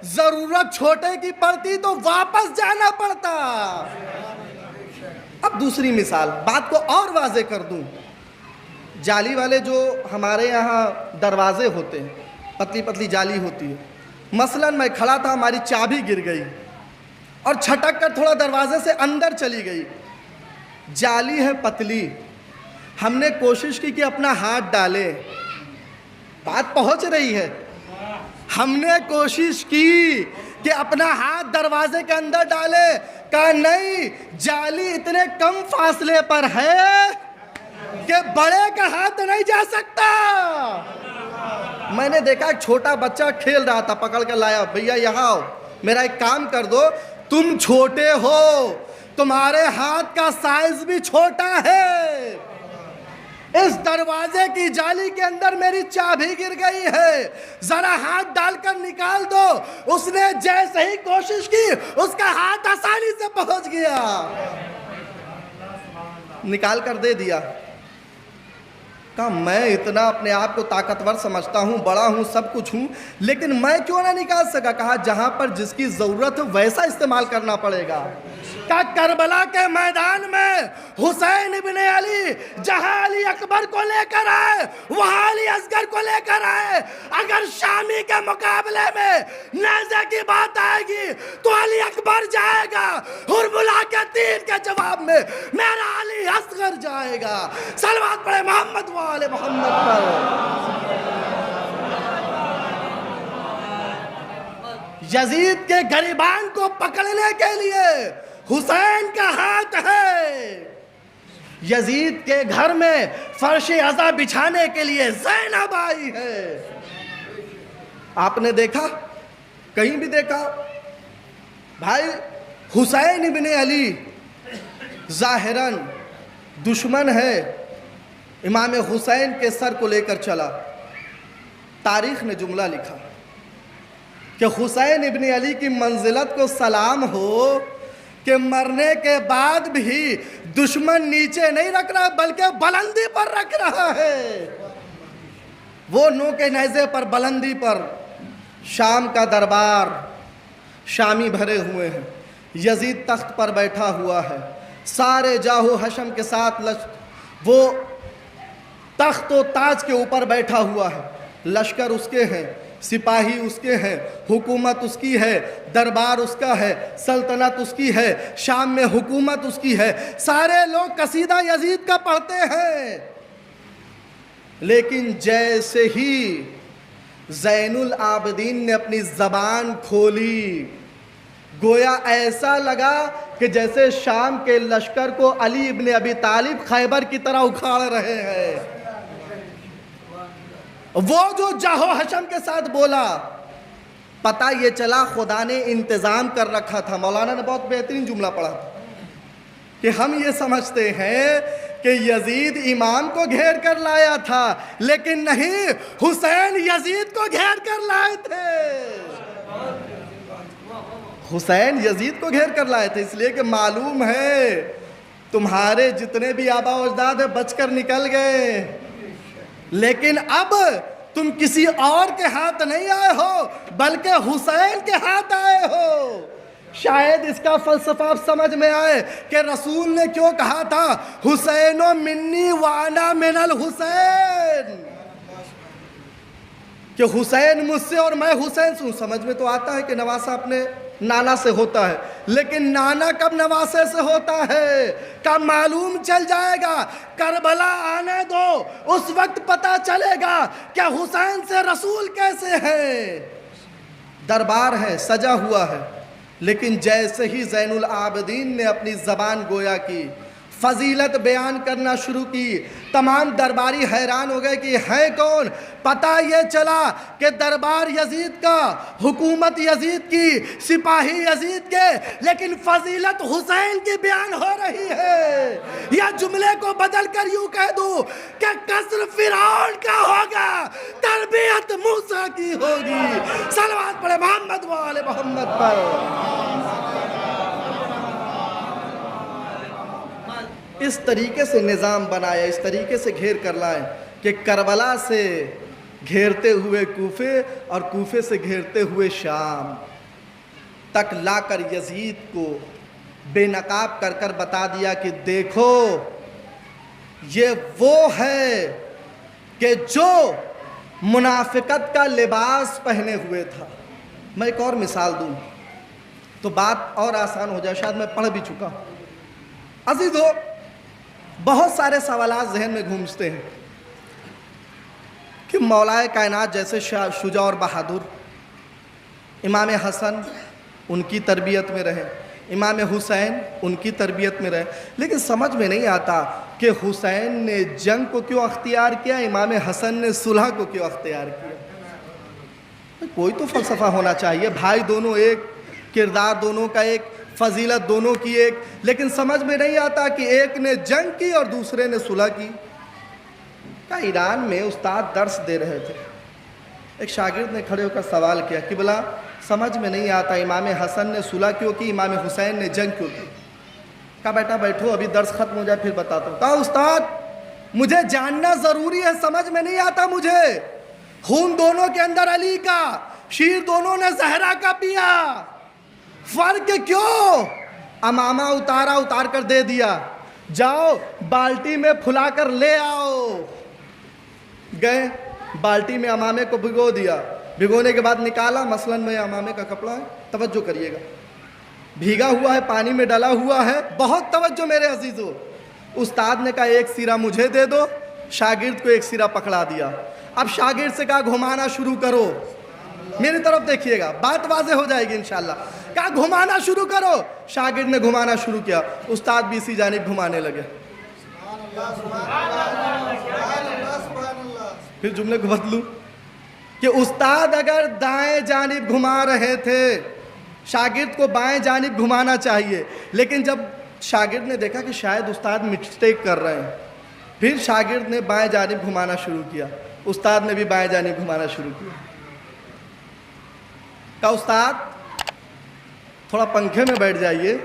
ضرورت چھوٹے کی پڑتی تو واپس جانا پڑتا۔ اب دوسری مثال، بات کو اور واضح کر دوں، جالی والے جو ہمارے یہاں دروازے ہوتے ہیں، پتلی پتلی جالی ہوتی ہے، مثلا میں کھڑا تھا، ہماری چابی گر گئی اور چھٹک کر تھوڑا دروازے سے اندر چلی گئی، جالی ہے پتلی، ہم نے کوشش کی کہ اپنا ہاتھ ڈالے، بات پہنچ رہی ہے، ہم نے کوشش کی کہ اپنا ہاتھ دروازے کے اندر ڈالے، کہا نہیں، جالی اتنے کم فاصلے پر ہے کہ بڑے کا ہاتھ نہیں جا سکتا۔ میں نے دیکھا ایک چھوٹا بچہ کھیل رہا تھا، پکڑ کر لایا، بھیا یہاں آؤ، میرا ایک کام کر دو، تم چھوٹے ہو، تمہارے ہاتھ کا سائز بھی چھوٹا ہے، اس دروازے کی جالی کے اندر میری چابی گر گئی ہے، ذرا ہاتھ ڈال کر نکال دو۔ اس نے جیسے ہی کوشش کی، اس کا ہاتھ آسانی سے پہنچ گیا، نکال کر دے دیا۔ کہا میں اتنا اپنے آپ کو طاقتور سمجھتا ہوں، بڑا ہوں، سب کچھ ہوں، لیکن میں کیوں نہ نکال سکا؟ کہا جہاں پر جس کی ضرورت ہے ویسا استعمال کرنا پڑے گا۔ کہا کربلا کے میدان میں حسین ابن علی جہاں علی اکبر کو لے کر آئے وہاں علی اصغر کو لے کر آئے۔ اگر شامی کے مقابلے میں نیزے کی بات آئے گی تو علی اکبر جائے گا، حربلا کے تیر کے جواب میں میرا علی اصغر جائے گا۔ صلوات پڑھے محمد وآل محمد پر۔ یزید کے گریبان کو پکڑنے کے لیے حسین کا ہاتھ ہے، یزید کے گھر میں فرش عزا بچھانے کے لیے زینب آئی ہے۔ آپ نے دیکھا، کہیں بھی دیکھا؟ بھائی حسین ابن علی ظاہراً دشمن ہے، امام حسین کے سر کو لے کر چلا۔ تاریخ نے جملہ لکھا کہ حسین ابن علی کی منزلت کو سلام ہو کہ مرنے کے بعد بھی دشمن نیچے نہیں رکھ رہا بلکہ بلندی پر رکھ رہا ہے، وہ نوک نیزے پر، بلندی پر۔ شام کا دربار، شامی بھرے ہوئے ہیں، یزید تخت پر بیٹھا ہوا ہے، سارے جاہو حشم کے ساتھ وہ تخت و تاج کے اوپر بیٹھا ہوا ہے، لشکر اس کے ہیں، سپاہی اس کے ہیں، حکومت اس کی ہے، دربار اس کا ہے، سلطنت اس کی ہے، شام میں حکومت اس کی ہے، سارے لوگ قصیدہ یزید کا پڑھتے ہیں۔ لیکن جیسے ہی زین العابدین نے اپنی زبان کھولی، گویا ایسا لگا کہ جیسے شام کے لشکر کو علی ابن ابی طالب خیبر کی طرح اکھاڑ رہے ہیں۔ وہ جو جاہو حشم کے ساتھ بولا، پتہ یہ چلا خدا نے انتظام کر رکھا تھا۔ مولانا نے بہت بہترین جملہ پڑھا تھا کہ ہم یہ سمجھتے ہیں کہ یزید امام کو گھیر کر لایا تھا، لیکن نہیں، حسین یزید کو گھیر کر لائے تھے۔ حسین یزید کو گھیر کر لائے تھے، اس لیے کہ معلوم ہے تمہارے جتنے بھی آبا و اجداد ہیں بچ کر نکل گئے، لیکن اب تم کسی اور کے ہاتھ نہیں آئے ہو بلکہ حسین کے ہاتھ آئے ہو۔ شاید اس کا فلسفہ سمجھ میں آئے کہ رسول نے کیوں کہا تھا حسین منی وانا من الحسین، کہ حسین مجھ سے اور میں حسین سے ہوں۔ سمجھ میں تو آتا ہے کہ نواسہ اپنے نانا سے ہوتا ہے، لیکن نانا کب نواسے سے ہوتا ہے؟ کب معلوم چل جائے گا؟ کربلا آنے دو، اس وقت پتہ چلے گا کہ حسین سے رسول کیسے ہیں۔ دربار ہے، سجا ہوا ہے، لیکن جیسے ہی زین العابدین نے اپنی زبان گویا کی، فضیلت بیان کرنا شروع کی، تمام درباری حیران ہو گئے کہ ہے کون؟ پتہ یہ چلا کہ دربار یزید کا، حکومت یزید کی، سپاہی یزید کے، لیکن فضیلت حسین کی بیان ہو رہی ہے۔ یا جملے کو بدل کر یوں کہہ دوں کہ قصر فرعون کا ہوگا، تربیت موسیٰ کی ہوگی۔ صلوات پڑھے محمد وآل محمد پر۔ اس طریقے سے نظام بنایا، اس طریقے سے گھیر کر لائے کہ کربلا سے گھیرتے ہوئے کوفے اور کوفے سے گھیرتے ہوئے شام تک لا کر یزید کو بے نقاب کر کر بتا دیا کہ دیکھو یہ وہ ہے کہ جو منافقت کا لباس پہنے ہوئے تھا۔ میں ایک اور مثال دوں تو بات اور آسان ہو جائے، شاید میں پڑھ بھی چکا ہوں۔ عزیزو، بہت سارے سوالات ذہن میں گھومتے ہیں کہ مولا کائنات جیسے شجاع اور بہادر، امام حسن ان کی تربیت میں رہے، امام حسین ان کی تربیت میں رہے، لیکن سمجھ میں نہیں آتا کہ حسین نے جنگ کو کیوں اختیار کیا، امام حسن نے صلح کو کیوں اختیار کیا؟ کوئی تو فلسفہ ہونا چاہیے۔ بھائی دونوں ایک، کردار دونوں کا ایک، فضیلت دونوں کی ایک، لیکن سمجھ میں نہیں آتا کہ ایک نے جنگ کی اور دوسرے نے صلح کی۔ ایران میں استاد درس دے رہے تھے، ایک شاگرد نے کھڑے ہو کر سوال کیا کہ بلا سمجھ میں نہیں آتا امام حسن نے صلح کیوں کی، امام حسین نے جنگ کیوں کی؟ کہا بیٹا بیٹھو، ابھی درس ختم ہو جائے پھر بتاتا ہوں۔ کہا استاد مجھے جاننا ضروری ہے، سمجھ میں نہیں آتا مجھے، خون دونوں کے اندر علی کا، شیر دونوں نے زہرا کا پیا، فرق کیوں؟ امامہ اتار کر دے دیا، جاؤ بالٹی میں پھلا کر لے آؤ۔ گئے بالٹی میں امامے کو بھگو دیا، بھگونے کے بعد نکالا، مثلاً میں امامے کا کپڑا ہے، توجہ کریے گا، بھیگا ہوا ہے، پانی میں ڈلا ہوا ہے، بہت توجہ میرے عزیزو۔ استاد نے کہا ایک سیرا مجھے دے دو، شاگرد کو ایک سیرا پکڑا دیا۔ اب شاگرد سے کہا گھمانا شروع کرو، میری طرف دیکھیے گا، بات واضح ہو جائے گی انشاءاللہ۔ کہا گھمانا شروع کرو، شاگرد نے گھمانا شروع کیا، استاد بھی اسی جانب گھمانے لگے۔ پھر جملے کو بدلوں کہ استاد اگر دائیں جانب گھما رہے تھے، شاگرد کو بائیں جانب گھمانا چاہیے، لیکن جب شاگرد نے دیکھا کہ شاید استاد مسٹیک کر رہے ہیں، پھر شاگرد نے بائیں جانب گھمانا شروع کیا، استاد نے بھی بائیں جانب گھمانا شروع کیا۔ کہا استاد تھوڑا پنکھے میں بیٹھ جائیے،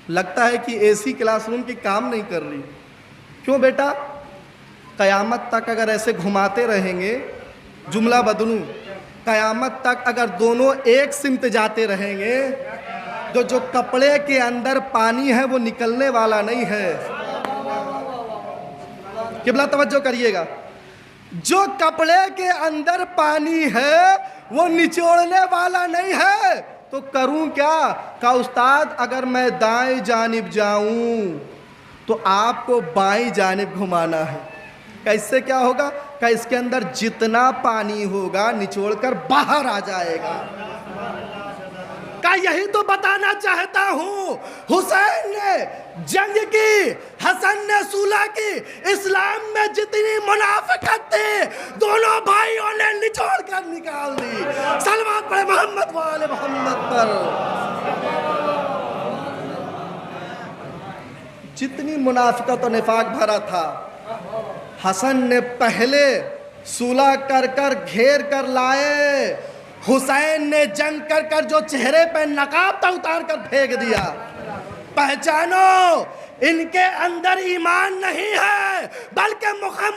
لگتا ہے کہ اے سی کلاس روم کی کام نہیں کر رہی۔ کیوں بیٹا؟ قیامت تک اگر ایسے گھماتے رہیں گے، جملہ بدلوں، قیامت تک اگر دونوں ایک سمت جاتے رہیں گے تو جو کپڑے کے اندر پانی ہے وہ نکلنے والا نہیں ہے۔ قبلہ توجہ کریے گا، جو کپڑے کے اندر پانی ہے وہ نچوڑنے والا نہیں ہے، تو کروں کیا؟ کہا استاد اگر میں دائیں جانب جاؤں تو آپ کو بائیں جانب گھمانا ہے۔ کہ اس سے کیا ہوگا؟ کہ اس کے اندر جتنا پانی ہوگا نچوڑ کر باہر آ جائے گا۔ کہ یہی تو بتانا چاہتا ہوں، حسین نے جنگ کی، حسن نے صلح کی، اسلام میں جتنی منافقت تھی دونوں بھائیوں نے نچوڑ کر نکال دی۔ صلوات پڑھے محمد وآل محمد پر۔ جتنی منافقت و نفاق بھرا تھا، حسن نے پہلے صلح کر کر گھیر کر لائے، حسین نے جنگ کر کر جو چہرے پہ نقاب تھا اتار کر پھینک دیا۔ پہچانو ان کے اندر ایمان نہیں ہے بلکہ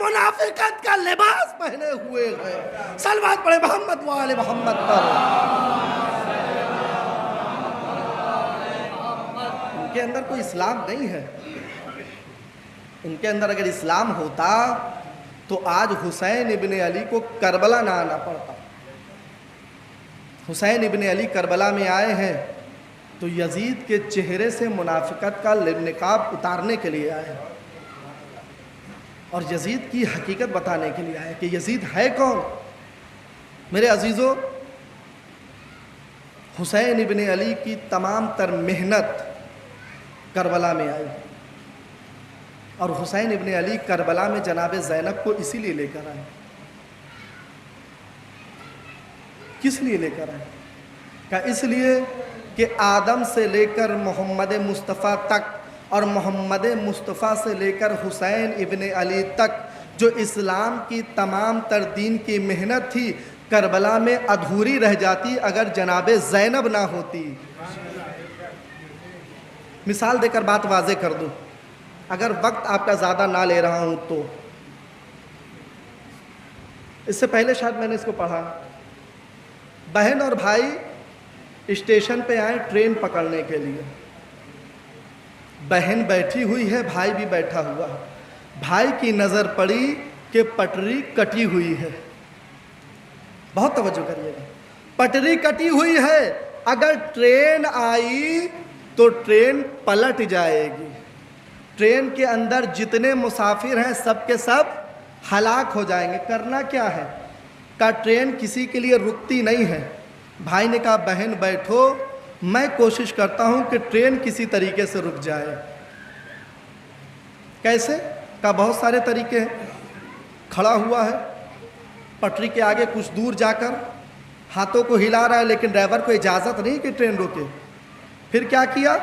منافقت کا لباس پہنے ہوئے ہیں۔ صلوات پڑھے محمد وآل محمد پر۔ ان کے اندر کوئی اسلام نہیں ہے، ان کے اندر اگر اسلام ہوتا تو آج حسین ابن علی کو کربلا نہ آنا پڑتا۔ حسین ابن علی کربلا میں آئے ہیں تو یزید کے چہرے سے منافقت کا نقاب اتارنے کے لیے آئے اور یزید کی حقیقت بتانے کے لیے آئے کہ یزید ہے کون۔ میرے عزیزو، حسین ابن علی کی تمام تر محنت کربلا میں آئی، اور حسین ابن علی کربلا میں جناب زینب کو اسی لیے لے کر آئے۔ کس لیے لے کر آئے؟ کہ اس لیے کہ آدم سے لے کر محمد مصطفیٰ تک اور محمد مصطفیٰ سے لے کر حسین ابن علی تک جو اسلام کی تمام تر دین کی محنت تھی کربلا میں ادھوری رہ جاتی اگر جناب زینب نہ ہوتی۔ مثال دے کر بات واضح کر دوں، اگر وقت آپ کا زیادہ نہ لے رہا ہوں تو اس سے پہلے شاید میں نے اس کو پڑھا، بہن اور بھائی اسٹیشن پہ آئے ٹرین پکڑنے کے لیے، بہن بیٹھی ہوئی ہے، بھائی بھی بیٹھا ہوا ہے، بھائی کی نظر پڑی کہ پٹری کٹی ہوئی ہے، بہت توجہ کریے گا، پٹری کٹی ہوئی ہے، اگر ٹرین آئی تو ٹرین پلٹ جائے گی، ٹرین کے اندر جتنے مسافر ہیں سب کے سب ہلاک ہو جائیں گے، کرنا کیا ہے؟ کہ ٹرین کسی کے لیے رکتی نہیں ہے۔ بھائی نے کہا بہن بیٹھو، میں کوشش کرتا ہوں کہ ٹرین کسی طریقے سے رک جائے۔ کیسے؟ کہا بہت سارے طریقے ہیں۔ کھڑا ہوا ہے پٹری کے آگے کچھ دور جا کر ہاتھوں کو ہلا رہا ہے، لیکن ڈرائیور کو اجازت نہیں کہ ٹرین روکے۔ پھر کیا کیا؟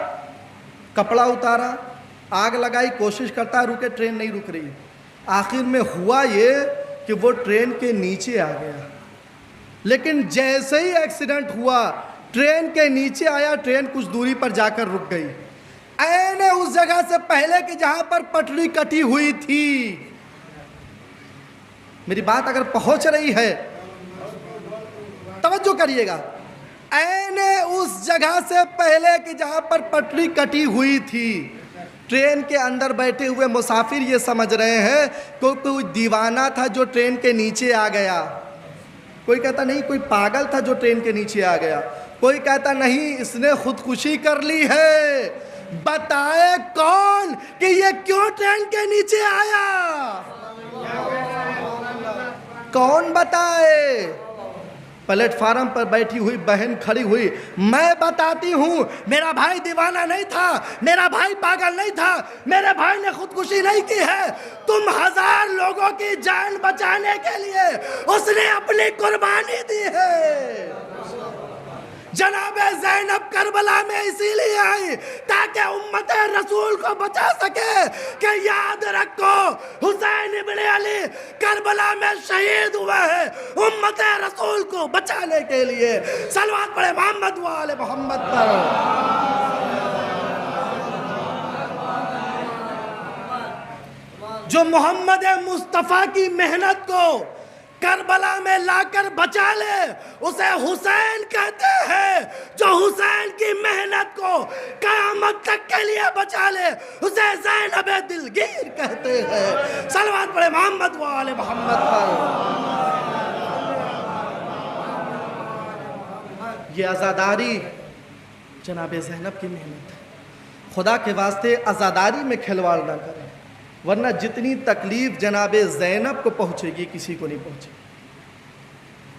کپڑا اتارا، آگ لگائی، کوشش کرتا ہے رکے، ٹرین نہیں رک رہی۔ آخر میں ہوا یہ کہ وہ ٹرین کے نیچے آ گیا، لیکن جیسے ہی ایکسیڈنٹ ہوا ٹرین کے نیچے آیا، ٹرین کچھ دوری پر جا کر رک گئی۔ عین اس جگہ سے پہلے کہ جہاں پر پٹری کٹی ہوئی تھی. میری بات اگر پہنچ رہی ہے توجہ کریے گا. عین اس جگہ سے پہلے کہ جہاں پر پٹری کٹی ہوئی تھی. ٹرین کے اندر بیٹھے ہوئے مسافر یہ سمجھ رہے ہیں کوئی دیوانہ تھا جو ٹرین کے نیچے آ گیا. کوئی کہتا نہیں کوئی پاگل تھا جو ٹرین کے نیچے آ گیا. کوئی کہتا نہیں اس نے خودکشی کر لی ہے. بتائے کون کہ یہ کیوں ٹرین کے نیچے آیا؟ کون بتائے؟ پلیٹ فارم پر بیٹھی ہوئی بہن کھڑی ہوئی. میں بتاتی ہوں میرا بھائی دیوانہ نہیں تھا, میرا بھائی پاگل نہیں تھا, میرے بھائی نے خودکشی نہیں کی ہے. تم 1000 لوگوں کی جان بچانے کے لیے اس نے اپنی قربانی دی ہے. جناب زینب کربلا میں اسی لیے آئی تاکہ امت رسول کو بچا سکے کہ یاد رکھو حسین ابن علی کربلا میں شہید ہوئے ہیں امت رسول کو بچانے کے لیے. صلوات پڑھے محمد و آل محمد پر. جو محمد مصطفیٰ کی محنت کو کربلا میں لا کر بچا لے اسے حسین کہتے ہیں. جو حسین کی محنت کو قیامت تک کے لیے بچا لے اسے زینب دلگیر کہتے ہیں. صلوات پڑھے محمد و آل محمد پر. یہ عزاداری جناب زینب کی محنت ہے. خدا کے واسطے عزاداری میں کھلواڑ نہ کریں ورنہ جتنی تکلیف جناب زینب کو پہنچے گی کسی کو نہیں پہنچے گی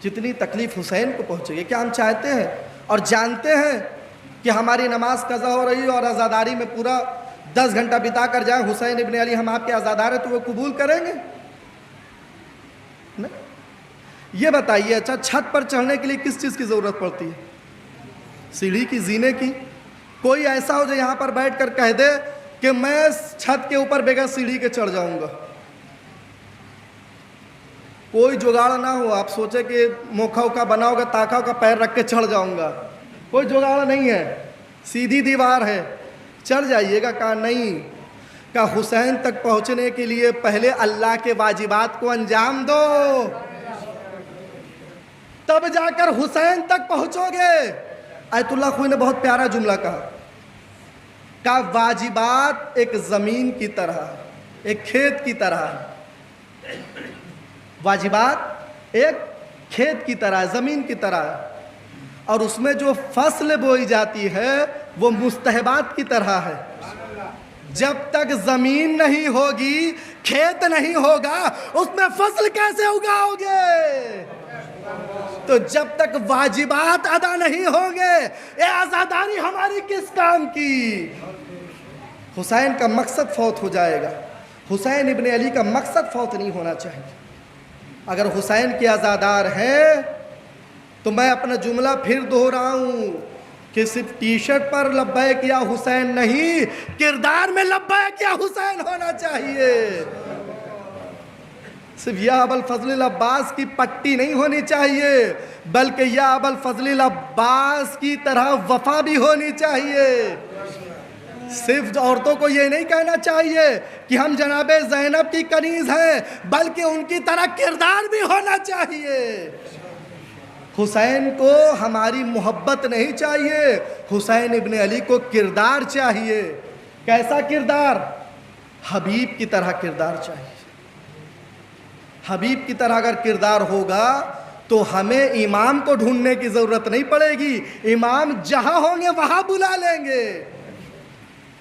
جتنی تکلیف حسین کو پہنچے گی. کیا ہم چاہتے ہیں اور جانتے ہیں کہ ہماری نماز قضا ہو رہی اور عزاداری میں پورا 10 گھنٹہ بتا کر جائیں حسین ابن علی ہم آپ کے عزادار ہیں تو وہ قبول کریں گے؟ نہیں. یہ بتائیے اچھا چھت پر چڑھنے کے لیے کس چیز کی ضرورت پڑتی ہے؟ سیڑھی کی, زینے کی. کوئی ایسا ہو جو یہاں پر بیٹھ کر کہہ دے کہ میں چھت کے اوپر بغیر سیڑھی کے چڑھ جاؤں گا. کوئی جگاڑ نہ ہو. آپ سوچے کہ موکھا اوکھا بنا ہوگا تاکہ کا پیر رکھ کے چڑھ جاؤں گا. کوئی جگاڑ نہیں ہے, سیدھی دیوار ہے, چڑھ جائیے گا. کہا نہیں, کہا حسین تک پہنچنے کے لیے پہلے اللہ کے واجبات کو انجام دو تب جا کر حسین تک پہنچو گے. آیت اللہ خوئی نے بہت پیارا جملہ کہا واجبات ایک زمین کی طرح ایک کھیت کی طرح ہے. واجبات ایک کھیت کی طرح زمین کی طرح ہے اور اس میں جو فصل بوئی جاتی ہے وہ مستحبات کی طرح ہے. جب تک زمین نہیں ہوگی کھیت نہیں ہوگا اس میں فصل کیسے اگاؤ گے؟ تو جب تک واجبات ادا نہیں ہوں گے یہ عزاداری ہماری کس کام کی؟ حسین کا مقصد فوت ہو جائے گا. حسین ابن علی کا مقصد فوت نہیں ہونا چاہیے. اگر حسین کے عزادار ہیں تو میں اپنا جملہ پھر دہراؤں کہ صرف ٹی شرٹ پر لبیک یا حسین نہیں, کردار میں لبیک یا حسین ہونا چاہیے. صرف یا ابوالفضل العباس کی پٹی نہیں ہونی چاہیے بلکہ یا ابوالفضل العباس کی طرح وفا بھی ہونی چاہیے. صرف عورتوں کو یہ نہیں کہنا چاہیے کہ ہم جناب زینب کی کنیز ہیں بلکہ ان کی طرح کردار بھی ہونا چاہیے. حسین کو ہماری محبت نہیں چاہیے, حسین ابن علی کو کردار چاہیے. کیسا کردار؟ حبیب کی طرح کردار چاہیے. حبیب کی طرح اگر کردار ہوگا تو ہمیں امام کو ڈھونڈنے کی ضرورت نہیں پڑے گی, امام جہاں ہوں گے وہاں بلا لیں گے.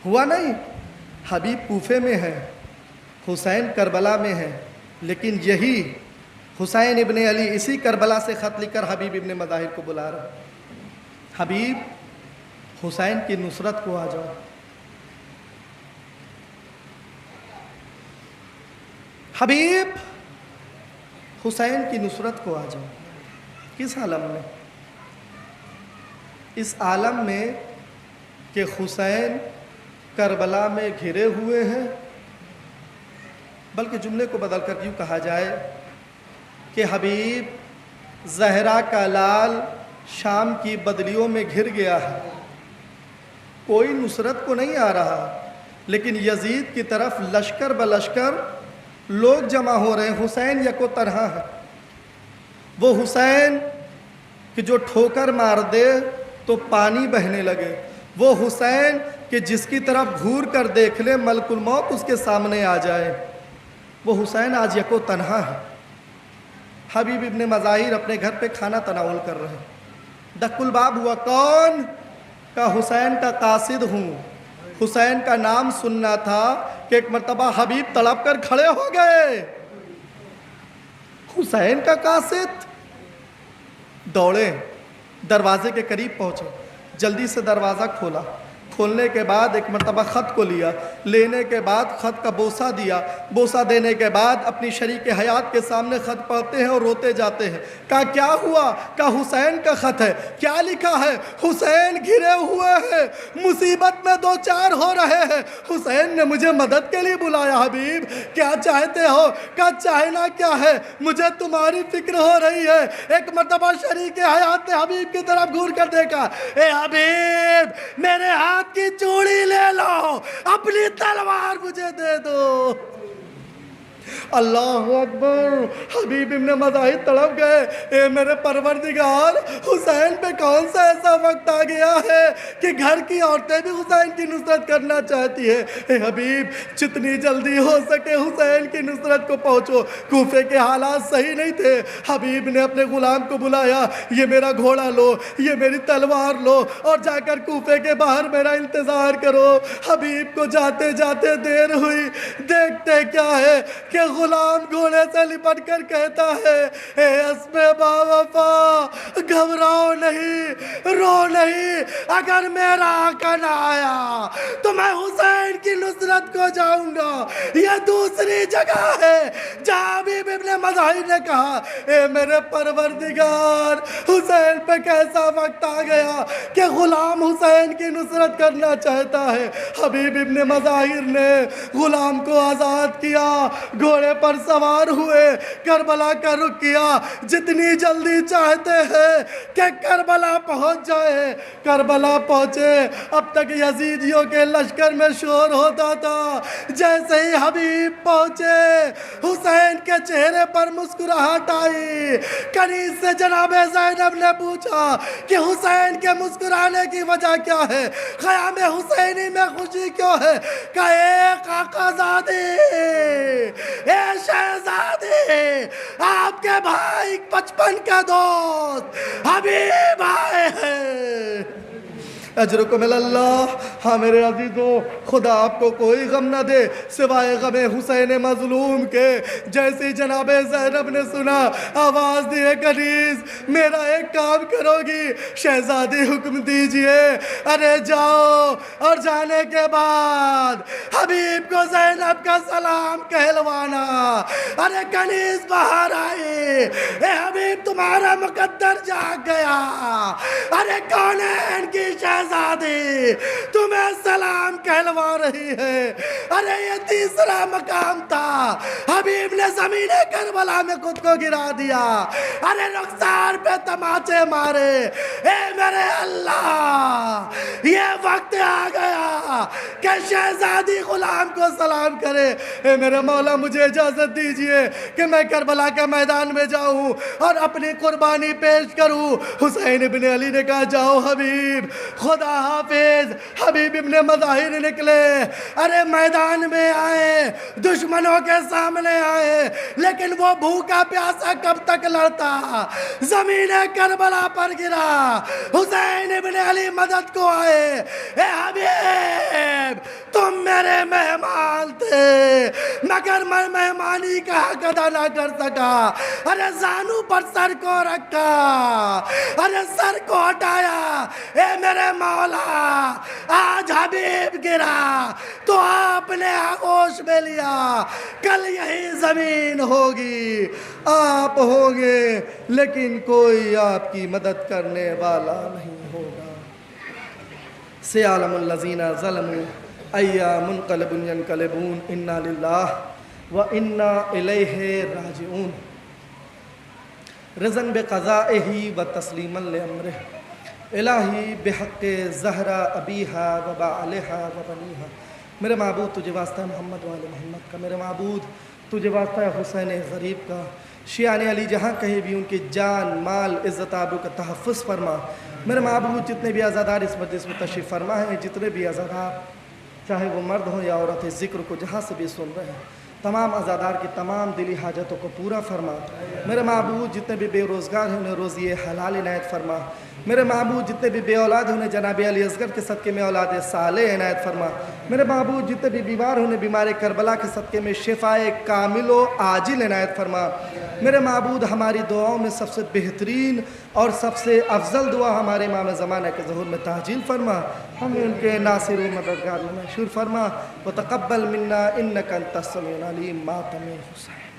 ہوا نہیں؟ حبیب کوفے میں ہے, حسین کربلا میں ہے, لیکن یہی حسین ابن علی اسی کربلا سے خط لکھ کر حبیب ابن مظاہر کو بلا رہا. حبیب حسین کی نصرت کو آ جاؤ. حبیب حسین کی نصرت کو آ جاؤ. کس عالم میں؟ اس عالم میں کہ حسین کربلا میں گھرے ہوئے ہیں, بلکہ جملے کو بدل کر یوں کہا جائے کہ حبیب زہرا کا لال شام کی بدلیوں میں گھر گیا ہے. کوئی نصرت کو نہیں آ رہا، لیکن یزید کی طرف لشکر بلشکر لوگ جمع ہو رہے ہیں۔ حسین یکو تنہا ہے، وہ حسین کہ جو ٹھوکر مار دے تو پانی بہنے لگے، وہ حسین کہ جس کی طرف گھور کر دیکھ لے ملک الموت اس کے سامنے آ جائے، وہ حسین آج یکو تنہا ہے۔ حبیب ابن مظاہر اپنے گھر پہ کھانا تناول کر رہے ہیں، ڈک الباب ہوا، کون؟ کا حسین کا قاصد ہوں۔ حسین کا نام سننا تھا کہ ایک مرتبہ حبیب تڑپ کر کھڑے ہو گئے، حسین کا قاصد۔ دوڑے، دروازے کے قریب پہنچے، جلدی سے دروازہ کھولا، کھولنے کے بعد ایک مرتبہ خط کو لیا، لینے کے بعد خط کا بوسہ دیا، بوسہ دینے کے بعد اپنی شریک حیات کے سامنے خط پڑھتے ہیں اور روتے جاتے ہیں۔ کہا کیا ہوا؟ کہا حسین کا خط ہے۔ کیا لکھا ہے؟ حسین گھرے ہوئے ہیں، مصیبت میں دو چار ہو رہے ہیں، حسین نے مجھے مدد کے لیے بلایا۔ حبیب کیا چاہتے ہو؟ کہا چاہنا کیا ہے، مجھے تمہاری فکر ہو رہی ہے۔ ایک مرتبہ شریک حیات نے حبیب کی طرف گھور کر دیکھا، اے حبیب میرے ہاتھ کی چوڑی لے لو، اپنی تلوار مجھے دے دو۔ اللہ اکبر! حبیب ابن مظاہر تڑپ گئے، اے میرے پروردگار، حسین پہ کون سا ایسا وقت آ گیا ہے کہ گھر کی عورتیں بھی حسین کی نصرت کرنا چاہتی ہے۔ اے حبیب جتنی جلدی ہو سکے حسین کی نصرت کو پہنچو۔ کوفے کے حالات صحیح نہیں تھے، حبیب نے اپنے غلام کو بلایا، یہ میرا گھوڑا لو، یہ میری تلوار لو اور جا کر کوفے کے باہر میرا انتظار کرو۔ حبیب کو جاتے جاتے دیر ہوئی، دیکھتے کیا ہے کہ غلام گھوڑے سے لپٹ کر کہتا ہے، اے اسم باوفا گھبراؤ نہیں، رو نہیں، اگر میرا آقا نہ آیا تو میں حسین کی نصرت کو جاؤں گا۔ یہ دوسری جگہ ہے جہاں حبیب ابن مظاہر نے کہا، اے میرے پروردگار حسین پہ کیسا وقت آ گیا کہ غلام حسین کی نصرت کرنا چاہتا ہے۔ حبیب ابن مظاہر نے غلام کو آزاد کیا، گھوڑے پر سوار ہوئے، کربلا کا رخ کیا۔ جتنی جلدی چاہتے ہیں کہ کربلا پہنچ جائے، کربلا پہنچے۔ اب تک یزیدیوں کے لشکر میں شور ہوتا تھا، جیسے ہی حبیب پہنچے حسین کے چہرے پر مسکراہٹ آئی۔ قریب سے جناب زینب نے پوچھا کہ حسین کے مسکرانے کی وجہ کیا ہے، خیام حسینی میں خوشی کیوں ہے؟ کہ ایک آقا زادے، اے شہزادے، آپ کے بھائی بچپن کا دوست حبیب آئے ہیں۔ اجرکم اللہ۔ ہاں میرے عزیزو، خدا آپ کو کوئی غم نہ دے سوائے غم حسین مظلوم کے۔ جیسے جناب زینب نے سنا، آواز دیے، کنیز میرا ایک کام کرو گی؟ شہزادی حکم دیجئے۔ ارے جاؤ، اور جانے کے بعد حبیب کو زینب کا سلام کہلوانا۔ ارے کنیز باہر آئی، اے حبیب تمہارا مقدر جاگ گیا۔ ارے کونین کی شہزادی تمہیں سلام کہلوا رہی ہے۔ ارے یہ تیسرا مقام تھا، حبیب نے زمین کربلا میں خود کو گرا دیا۔ ارے رخسار پہ تماچے مارے۔ اے میرے اللہ، یہ وقت آ گیا کہ شہزادی غلام کو سلام کرے۔ اے میرے مولا مجھے اجازت دیجئے کہ میں کربلا کے میدان میں جاؤں اور اپنی قربانی پیش کروں۔ حسین ابن علی نے کہا جاؤ حبیب، خدا حافظ۔ حبیب ابن مظاہر نکلے، ارے میدان میں آئے، دشمنوں کے سامنے آئے، لیکن وہ بھوکا پیاسا کب تک لڑتا؟ زمین کربلا پر گرا۔ حسین ابن علی مدد کو آئے۔ اے حبیب تم میرے مہمان تھے، مگر میں مہمانی کا حق ادا نہ کر سکا۔ ارے زانو پر سر کو رکھا، ارے سر کو ہٹایا۔ اے میرے مولا، آج حبیب گرا تو آپ نے آغوش میں لیا، کل یہی زمین ہوگی، آپ ہوں گے، لیکن کوئی آپ کی مدد کرنے والا نہیں ہوگا۔ سیعلم الذین ظلموا ایا منقلب ینقلبون، انا للہ و انا الیہ راجعون۔ رضا بقضائہ و تسلیما لامرہ۔ الہی بحق زہرا ابیہا و بعلہا و بنیہا، میرے معبود تجھے واسطہ ہے محمد والے محمد کا، میرے معبود تجھے واسطہ ہے حسین غریب کا، شیعان علی جہاں کہیں بھی ان کی جان مال عزت آبرو کا تحفظ فرما۔ میرے معبود جتنے بھی عزادار اس مجلس میں تشریف فرما ہیں، جتنے بھی عزادار چاہے وہ مرد ہوں یا عورت ذکر کو جہاں سے بھی سن رہے ہیں، تمام عزادار کی تمام دلی حاجتوں کو پورا فرما۔ میرے معبود جتنے بھی بے روزگار ہیں انہیں روزی حلال عنایت فرما۔ میرے معبود جتنے بھی بے اولاد ہیں انہیں جناب علی اصغر کے صدقے میں اولاد صالح عنایت فرما۔ میرے معبود جتنے بھی بیمار ہیں انہیں بیمار کربلا کے صدقے میں شفائے کامل و عاجل عنایت فرما۔ میرے معبود ہماری دعاؤں میں سب سے بہترین اور سب سے افضل دعا ہمارے امام زمانہ کے ظہور میں تعجیل فرما، ہمیں ان کے ناصر و مددگار میں مشہور فرما۔ وتقبل منا انک انت السمیع العلیم ماتم حسین۔